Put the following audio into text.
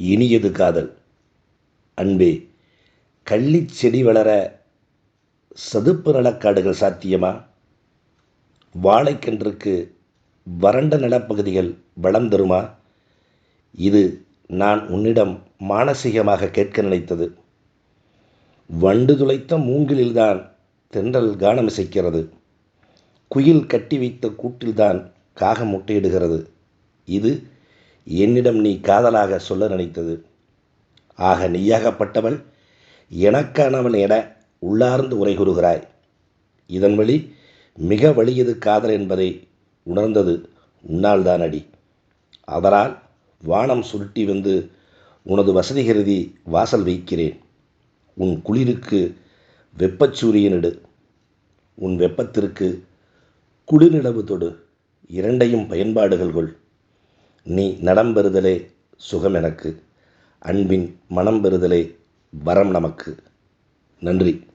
இனியது காதல். அன்பே, கள்ளிச் செடி வளர சதுப்பு நிலக்காடுகள் சாத்தியமா? வாழைக்கன்றுக்கு வறண்ட நிலப்பகுதிகள் வளம் தருமா? இது நான் உன்னிடம் மானசீகமாக கேட்க நினைத்தது. வண்டு துளைத்த மூங்கிலில்தான் தென்றல் கானமிசைக்கிறது. குயில் கட்டி வைத்த கூட்டில்தான் காகம் முட்டையிடுகிறது. இது என்னிடம் நீ காதலாக சொல்ல நினைத்தது. ஆக நீயாகப்பட்டவள் எனக்கானவன் என உள்ளார்ந்து உரை கூறுகிறாய். இதன் வழி மிக வலியது காதல் என்பதை உணர்ந்தது உன்னால் அடி. அதனால் வானம் சுருட்டி வந்து உனது வசதி கருதி வாசல் வைக்கிறேன். உன் குளிருக்கு வெப்பச்சூரியனிடு, உன் வெப்பத்திற்கு குளிர்நிலவு தொடு. இரண்டையும் பயன்பாடுகள் கொள். நீ நடம் பெறுதலே சுகம் எனக்கு, அன்பின் மனம் பெறுதலே வரம் நமக்கு. நன்றி.